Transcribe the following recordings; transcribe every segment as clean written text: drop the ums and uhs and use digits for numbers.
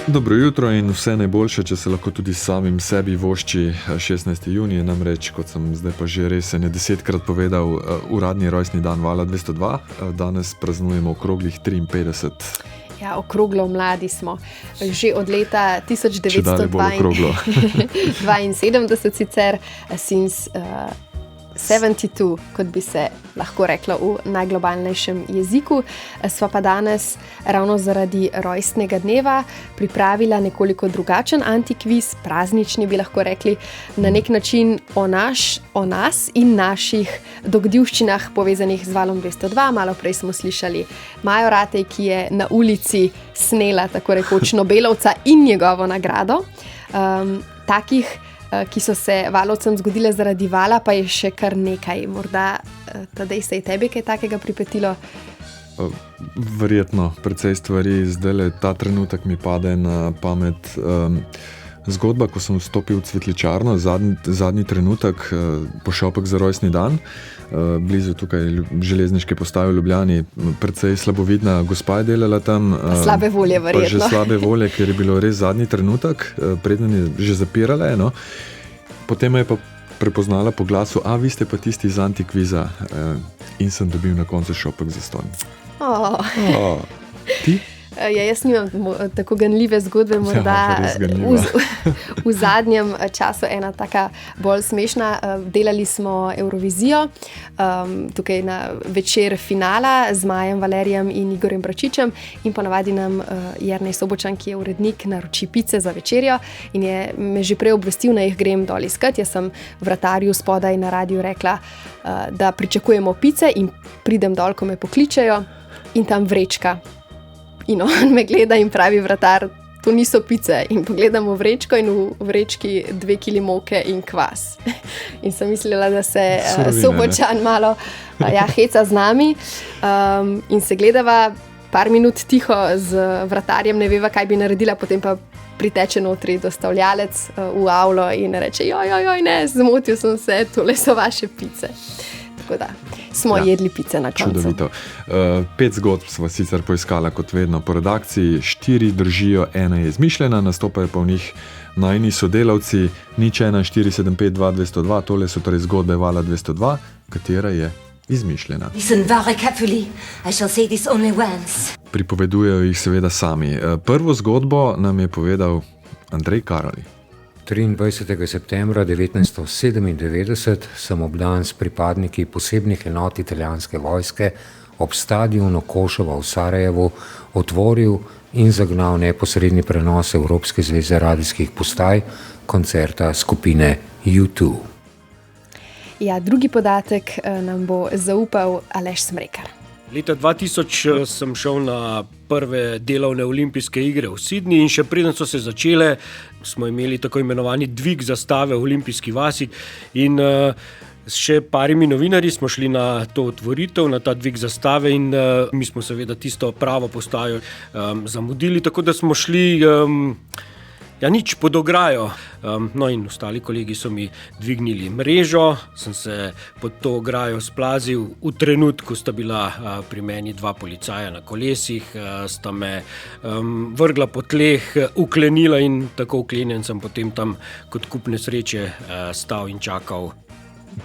Dobro jutro in vse najboljše, če se lahko tudi samim sebi vošči 16. junij, namreč, kot sem zdaj pa že res 10-krat povedal, uradni rojstni dan Vala 202. Danes praznujemo okroglih 53. Ja, okroglo mladi smo. Že od leta 1972 sicer, since 72, kot bi se lahko reklo v najglobalnejšem jeziku. Sva pa danes ravno zaradi rojstnega dneva pripravila nekoliko drugačen antikviz, praznični bi lahko rekli, na nek način o nas in naših dogodivščinah povezanih z Valom 202. Malo prej smo slišali Majo Ratej, ki je na ulici snela tako rekoč Nobelovca in njegovo nagrado. Takih, ki so se valovcem zgodile zaradi vala, pa je še kar nekaj. Morda, Tadej, se je tebi kaj takega pripetilo? Verjetno, precej stvari. Zdajle ta trenutek mi pade na pamet zgodba, ko sem vstopil v cvetličarno, zadnji trenutek, pošopek za rojstni dan, blizu tukaj železniške postaje v Ljubljani, precej slabovidna gospa je delala tam. Slabe volje, verjetno. Pa že slabe volje, ker je bilo res zadnji trenutek, preden je že zapirala eno. Potem me je pa prepoznala po glasu, vi ste pa tisti iz antikviza, in sem dobil na koncu šopek za ston. Ti? Ja, jaz nimam tako ganljive zgodbe, morda v zadnjem času ena taka bolj smešna. Delali smo Eurovizijo, tukaj na večer finala z Majem Valerijem in Igorjem Bračičem, in ponavadi nam Jernej Sobočan, ki je urednik, naroči pice za večerjo in je me že prej obvestil, naj jih grem dol iskat. Jaz sem vratarju spodaj na radiju rekla, da pričakujemo pice, in pridem dol, ko me pokličejo, in tam vrečka. In on me gleda in pravi: vratar, to niso pice. In pogledam v vrečko in v vrečki 2 kili moke in kvas. In sem mislila, da se Sobočan malo heca z nami. In se gledava par minut tiho z vratarjem, ne veva, kaj bi naredila, potem pa priteče notri dostavljalec v avlo in reče: joj, ne, zmotil sem se, tole so vaše pice. Tako da smo jedli pice na koncu. Čudovito. 5 zgodb sva sicer poiskala, kot vedno po redakciji, 4 držijo, 1 je izmišljena, nastopajo pa v njih najini sodelavci. 014752202, tole so torej zgodbe Vala 202, katera je izmišljena. Pripovedujejo jih seveda sami. Prvo zgodbo nam je povedal Andrej Karoli. 23. septembra 1997 sem obdan s pripadniki posebnih enot italijanske vojske ob stadionu Koševa v Sarajevu otvoril in zagnal neposredni prenos Evropske zveze radijskih postaj koncerta skupine U2. Ja, drugi podatek nam bo zaupal Aleš Smrekar. Leta 2000 sem šel na prve delovne olimpijske igre v Sydney in še preden so se začele, smo imeli tako imenovani dvig zastave v olimpijski vasi in s še parimi novinarji smo šli na to otvoritev, na ta dvig zastave in mi smo seveda tisto pravo postajo zamudili, tako da smo šli nič pod ograjo. No in ostali kolegi so mi dvignili mrežo, sem se pod to ograjo splazil. V trenutku sta bila pri meni 2 policaja na kolesih, sta me vrgla po tleh, uklenila in tako uklenjen sem potem tam kot kup nesreče stal in čakal.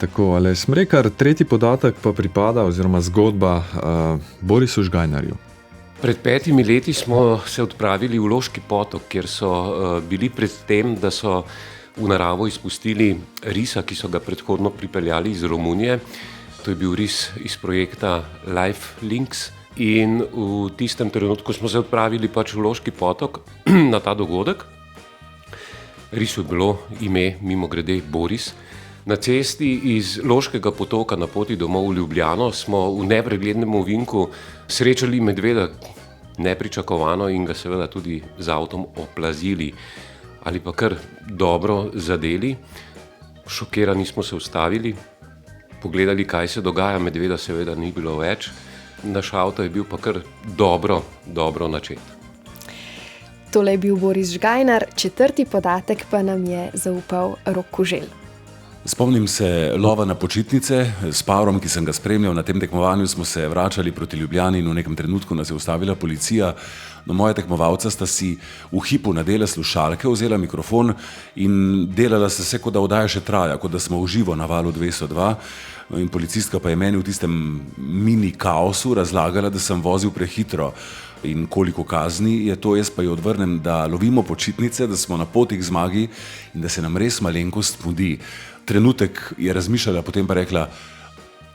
Tako, Aleš Smrekar, tretji podatek pa pripada oziroma zgodba Borisu Žgajnarju. Pred 5 leti smo se odpravili v Loški potok, kjer so bili pred tem, da so v naravo izpustili risa, ki so ga predhodno pripeljali iz Romunije. To je bil ris iz projekta Life Links in v tistem trenutku smo se odpravili pač v Loški potok na ta dogodek. Risu je bilo ime, mimogrede, Boris. Na cesti iz Loškega potoka na poti domov v Ljubljano smo v nepreglednem ovinku srečali medveda, nepričakovano, in ga seveda tudi z avtom oplazili ali pa kar dobro zadeli. Šokirani smo se ustavili, pogledali, kaj se dogaja, medveda seveda ni bilo več. Naš avto je bil pa kar dobro načet. Tole je bil Boris Žgajnar, četrti podatek pa nam je zaupal Rok Koželj. Spomnim se lova na počitnice. S parom, ki sem ga spremljal na tem tekmovanju, smo se vračali proti Ljubljani in v nekem trenutku nas je ustavila policija. No, moja tekmovalca sta si v hipu nadela slušalke, vzela mikrofon in delala se kot da oddaja še traja, kot da smo v živo na valu 202. No, in policistka pa je meni v tistem mini kaosu razlagala, da sem vozil prehitro in koliko kazni je to. Jaz pa jo odvrnem, da lovimo počitnice, da smo na poti k zmagi in da se nam res malenkost mudi. Trenutek je razmišljala, potem pa rekla,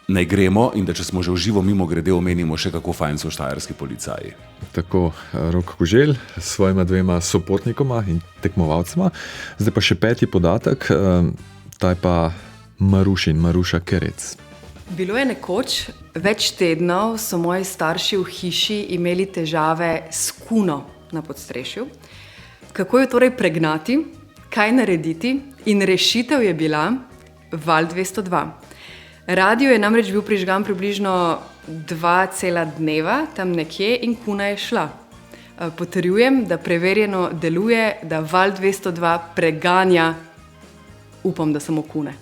naj gremo in da če smo že v živo mimo grede omenimo še kako fajn so štajerski policaji. Tako, Rok Koželj s svojima 2 sopotnikoma in tekmovalcema. Zdaj pa še 5. podatek, ta je pa Maruša Kerec. Bilo je nekoč, več tednov so moji starši v hiši imeli težave s kuno na podstrešju. Kako jo torej pregnati, kaj narediti in rešitev je bila val 202. Radio je namreč bil prižgan približno 2 dneva, tam nekje in kuna je šla. Potrjujem, da preverjeno deluje, da val 202 preganja, upam, da samo kune.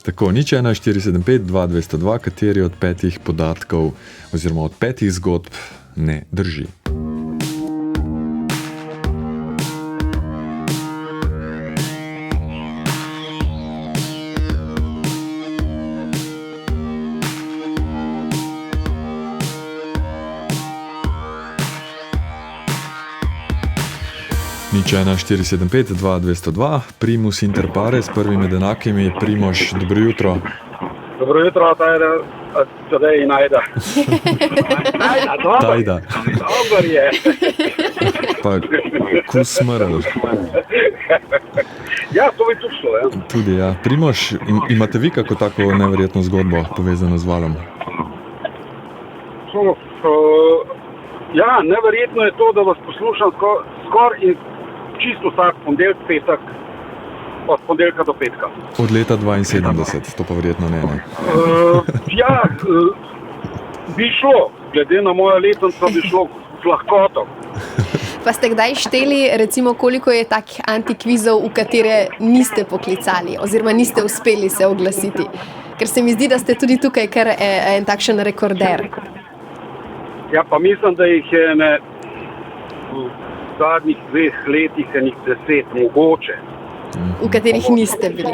Tako, 01475 2202, kateri od 5 podatkov oziroma od 5 zgodb ne drži. Nič 1475 2202, primus inter pares, prvi med enakimi. Primož, dobro jutro. Dobro jutro, Tadej in Ajda. Tajda. Dobar je. Pa kus smrl. Ja, to bi tudi šlo, ja. Tudi, ja. Primož, imate vi kako tako neverjetno zgodbo povezano z valom? Ja, neverjetno je to, da vas poslušam skoraj in čisto vsak ponedeljek, petek, od ponedeljka do petka. Od leta 72, to pa verjetno ne. Ja, bi šlo, glede na mojo letnico bi šlo z lahkoto. Pa ste kdaj šteli, recimo, koliko je takih antikvizov, v katere niste poklicali oziroma niste uspeli se oglasiti? Ker se mi zdi, da ste tudi tukaj kar en takšen rekorder. Ja, pa mislim, da jih je v zadnjih 2 letih enih 10 mogoče. V katerih niste bili.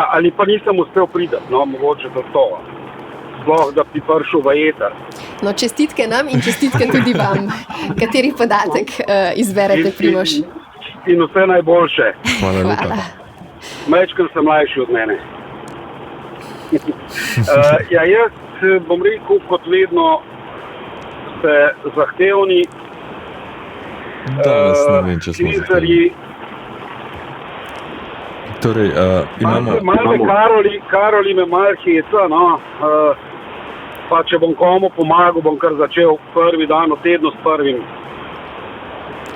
Ali pa nisem uspel priti, no, mogoče do to. Sploh, da bi prišel v eter. No, čestitke nam in čestitke tudi vam. Kateri podatek izberete, Primož? In vse najboljše. Hvala lepa. Majčkeno sem mlajši od mene. Ja, jaz bom rekel, kot vedno ste zahtevni. Danes ne vem, če smo zahtevni. Torej, imamo... Karoli me malo heca, no. Pa če bom komu pomagal, bom kar začel prvi dan v tednu s prvim.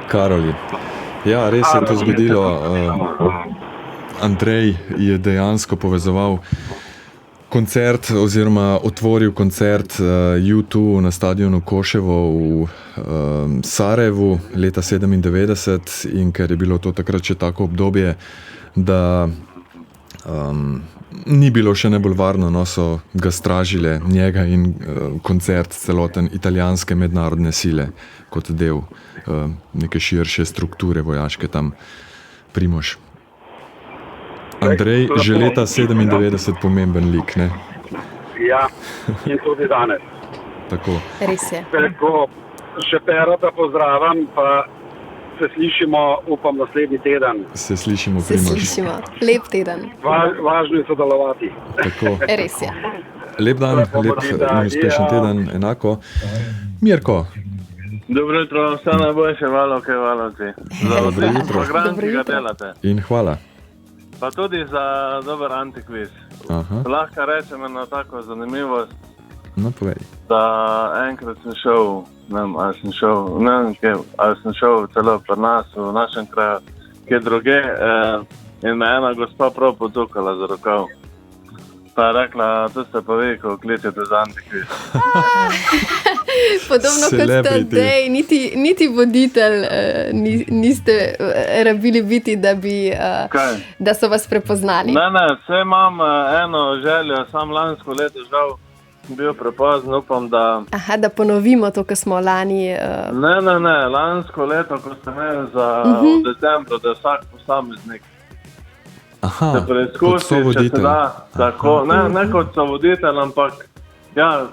Karoli. Ja, res se je to zgodilo. Andrej je dejansko povezoval koncert oziroma otvoril koncert U2 na stadionu Koševo v Sarajevu leta 1997 in ker je bilo to takrat še tako obdobje, da ni bilo še najbolj varno, no, so ga stražile njega in koncert celoten italijanske mednarodne sile kot del neke širše strukture vojaške tam. Primož. Andrej, že leta 97 pomemben lik, ne? Ja, in tudi danes. Tako. Res je. Tako, še Perota pozdravim, pa se slišimo, upam, naslednji teden. Se slišimo, Primož. Se slišimo. Lep teden. Važno je sodelovati. Tako. Res je. Lep dan, lep in uspešen teden, enako. Mirko. Dobro jutro, vse najboljše, valovke, valovci. Dobro jutro. Program, ki ga delate. In hvala. Pa tudi za dober antikviz. Lahko rečem eno tako zanimivost. No, povej. Da enkrat sem šel, ali sem šel celo pri nas, v našem kraju, kje druge, in me ena gospa prav potukala za rokav. Pa je rekla, to ste pa vi, ko kličete za antikviz. Podobno kot Tadej, niti voditelj niste rabili biti, da so vas prepoznali. Ne, vse imam eno željo, sam lansko leto žal bil prepozn, upam, da... Aha, da ponovimo to, kar smo lani... Ne, lansko leto, ko ste imeli v decembru, da vsak posameznik se preizkusi, če se da, tako, ne kot sovoditelj, ampak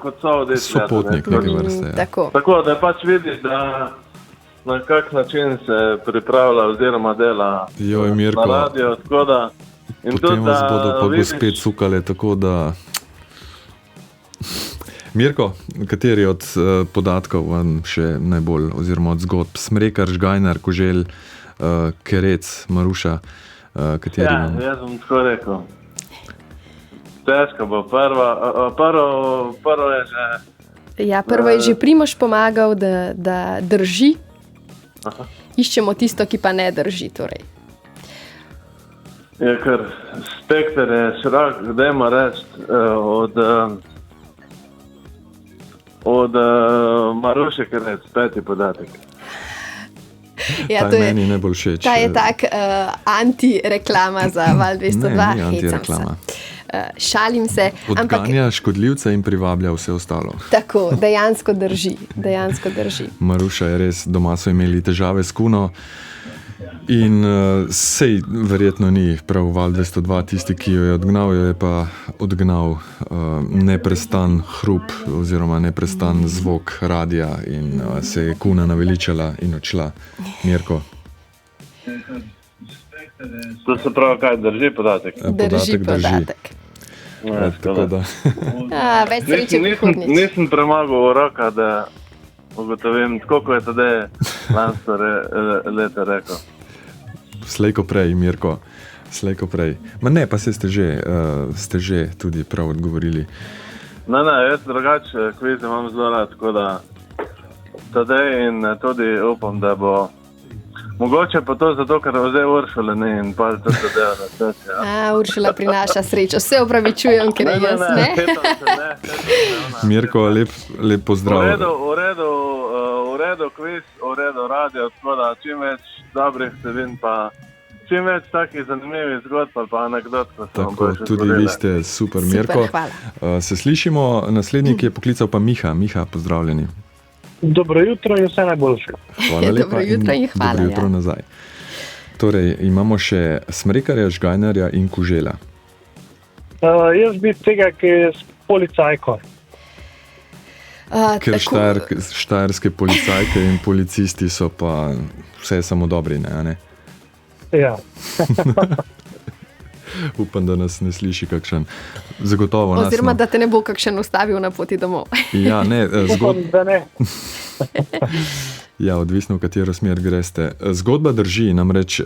kot sovoditelj. Sopotnik neke vrste. Tako, da pač vidiš, da na kak način se pripravlja oziroma dela na radio, tako da... Potem vas bodo pa spet sukale, tako da... Mirko, kateri od podatkov vam še najbolj, oziroma od zgodb? Smrekar, Žgajnar, Koželj, Kerec, Maruša, kateri vam? Jaz bom tako rekel. Težko bo prvo je že... Ja, prvo je že Primož pomagal, da drži. Aha. Iščemo tisto, ki pa ne drži, torej. Je kar spekter je širok, dajmo reči, od Maruše Kerec, 5. podatek. Ja, ta je meni najbolj všeč. Ta je tak anti-reklama za Val 202. Ne, ni anti-reklama. Šalim se. Odganja škodljivce in privablja vse ostalo. Tako, dejansko drži. Maruša je res, doma so imeli težave s kuno. In sej verjetno ni prav Val 202 tisti, ki jo je odgnal, jo je pa odgnal neprestan hrup oziroma neprestan zvok radia in se je kuna naveličala in odšla. Mirko? To se pravi, kaj drži podatek? Drži podatek. Tako da. Več sreče prihodnič. Nisem premagal roka, da ugotovim, koliko je tede lansko leto rekel. Slejko prej, Mirko. Slejko prej. Ma ne, pa ste že tudi prav odgovorili. Ne, jaz drugače kvize imam zelo rad, tako da tedej in tudi upam, da bo mogoče pa to zato, ker vzej Uršula ni in pa to dela na srce. Uršula prinaša srečo. Se opravičujem, ker je jaz, ne? Mirko, lep pozdrav. V redu kviz, v redu radio, tako da čim več dobrih vsebin pa čim več takih zanimivih zgodb pa anekdot. Tako, tudi vi ste super, Mirko. Hvala. Se slišimo, naslednji, ki je poklical pa Miha. Miha, pozdravljeni. Dobro jutro in vse najboljše. Hvala lepa. Dobro jutro in hvala. Dobro jutro nazaj. Torej, imamo še Smrekarja, Žgajnarja in Kožela. Jaz bi tega, ki je policajko. Ker štajerske policajke in policisti so pa vse samo dobri, ne? Ja. Upam, da nas ne sliši kakšen. Zagotovo nas. Oziroma, da te ne bo kakšen ustavil na poti domov. Ja, ne. Da ne. Ja, odvisno, v katero smer greste. Zgodba drži, namreč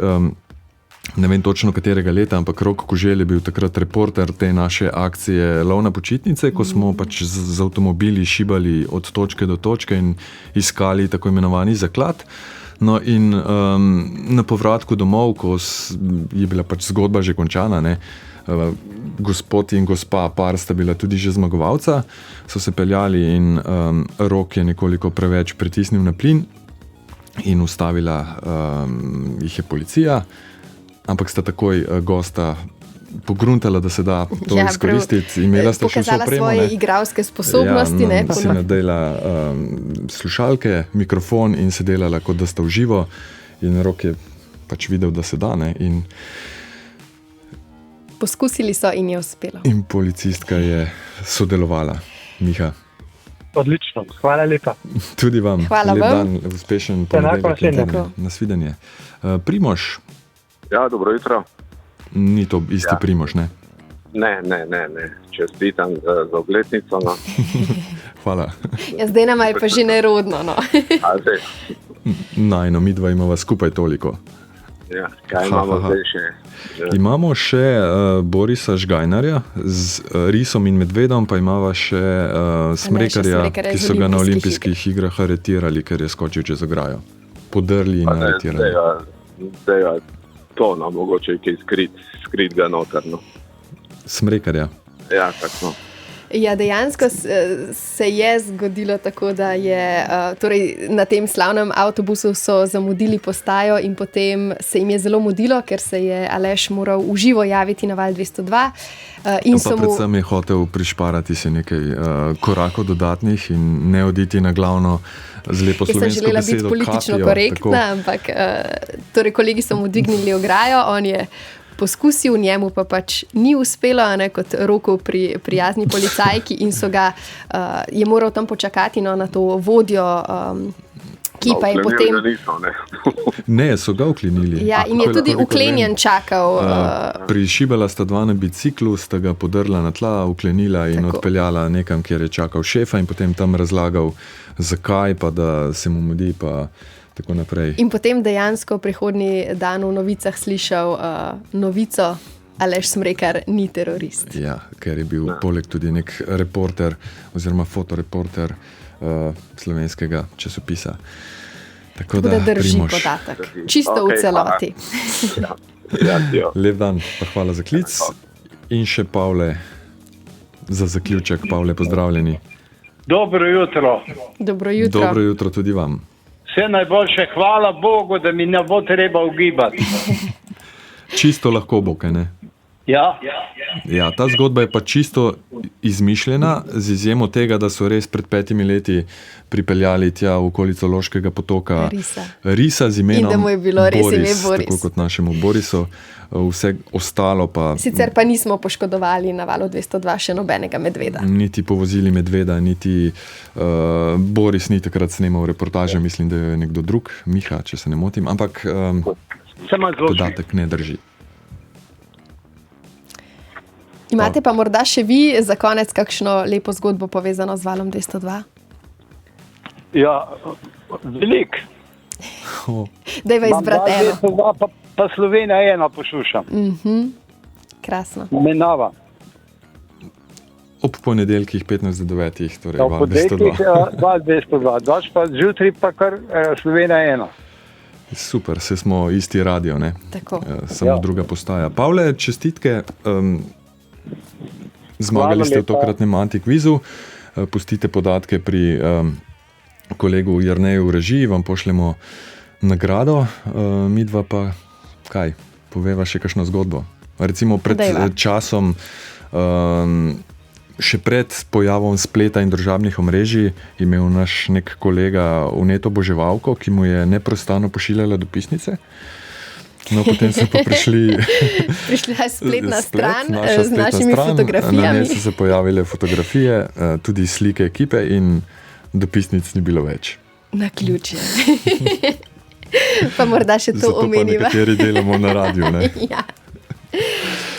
ne vem točno katerega leta, ampak Rok Koželj je bil takrat reporter te naše akcije Lov na počitnice, ko smo pač z avtomobili šibali od točke do točke in iskali tako imenovani zaklad. No in na povratku domov, ko je bila pač zgodba že končana, ne, gospod in gospa par sta bila tudi že zmagovalca, so se peljali in Rok je nekoliko preveč pritisnil na plin in ustavila jih je policija. Ampak sta takoj gosta pogruntala, da se da to izkoristiti. Imela sta še vso opremo. Pokazala svoje igralske sposobnosti. Ja, si nadela slušalke, mikrofon in se delala, kot da sta v živo. In Rok je pač videl, da se da. Ne? In poskusili so in je uspelo. In policistka je sodelovala. Miha. Odlično, hvala lepa. Tudi vam. Hvala lep vam. Dan, uspešen ponedeljek. Nasvidenje. Primož. Ja, dobro jutro. Ni to isti Primož, ne? Ne. Čestitam za obletnico. No. Hvala. Ja, zdaj nama je pa že nerodno. No. Najno, mi dva imava skupaj toliko. Ja, kaj imamo zdaj še? Imamo še Borisa Žgajnarja z risom in medvedom, pa imava še Smrekarja, ki so ga na olimpijskih igrah aretirali, ker je skočil čez ograjo. Podrli in aretirali. Zdaj to, mogoče je kaj skrit ga noter. No. Smrekarja. Ja, tako. Ja, dejansko se je zgodilo tako, da je torej na tem slavnem avtobusu so zamudili postajo in potem se jim je zelo mudilo, ker se je Aleš moral v živo javiti na Val 202. Predvsem je hotel prišparati se nekaj korakov dodatnih in ne oditi na glavno z lepo slovensko besedo. Jaz sem želela biti politično korektna, ampak torej kolegi so mu dvignili ograjo, on je poskusil, njemu pa pač ni uspelo, kot Roku prijazni policajki in je moral tam počakati na to vodjo, ki pa je potem... Ne, so ga vklenili. Ja, in je tudi vklenjen čakal. Prišibala sta dva na biciklu, sta ga podrla na tla, vklenila in odpeljala nekam, kjer je čakal šefa in potem tam razlagal, zakaj, pa da se mu mudi, pa... tako naprej. In potem dejansko prihodnji dan v novicah slišal novico, Aleš Smrekar ni terorist. Ja, ker je bil poleg tudi nek reporter oziroma fotoreporter slovenskega časopisa. Tako da drži Primož. podatek. Čisto v celoti. Lep dan, pa hvala za klic. In še Pavle, za zaključek. Pavle, pozdravljeni. Dobro jutro. Dobro jutro. Dobro jutro tudi vam. Vse najboljše, hvala Bogu, da mi ne bo treba ugibati. Čisto lahko bo, kaj ne? Ja. Ja, ta zgodba je pa čisto izmišljena, z izjemo tega, da so res pred 5 leti pripeljali tja v okolico Loškega potoka Risa z imenom in da mu je bilo res ime Boris. Tako kot našemu Borisu. Vse ostalo pa... Sicer pa nismo poškodovali na Valu 202 še nobenega medveda. Niti povozili medveda, niti Boris ni takrat snemal reportaže, mislim, da je nekdo drug, Miha, če se ne motim, ampak podatek ne drži. Imate pa morda še vi za konec kakšno lepo zgodbo povezano z Valom 202? Ja, velik. Dajva izbrati eno. Pa Slovenija 1 poslušam. Krasno. Menava. Ob ponedeljkih 15-9, torej Val 202. Val 202. Daš pa zjutraj pa kar Slovenija 1. Super, se smo isti radio, ne? Tako. Samo druga postaja. Pavle, čestitke. Zmagali ste v tokratnem antikvizu. Pustite podatke pri kolegu Jerneju v režiji, vam pošljemo nagrado. Midva pa kaj? Poveva še kakšno zgodbo. Recimo pred časom, še pred pojavom spleta in družabnih omrežij, imel naš nek kolega vneto oboževalko, ki mu je neprestano pošiljala dopisnice. No, potem so pa prišla spletna stran z našimi fotografijami. Na njej so se pojavile fotografije, tudi slike ekipe in dopisnic ni bilo več. Naključje. Pa morda še to omeniva. Zato pa nekateri delamo na radiju, ne? Ja.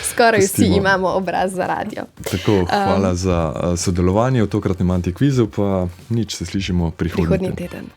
Skoraj vsi imamo obraz za radio. Tako, hvala za sodelovanje v tokratnem antikvizu, pa nič, se slišimo prihodnji teden.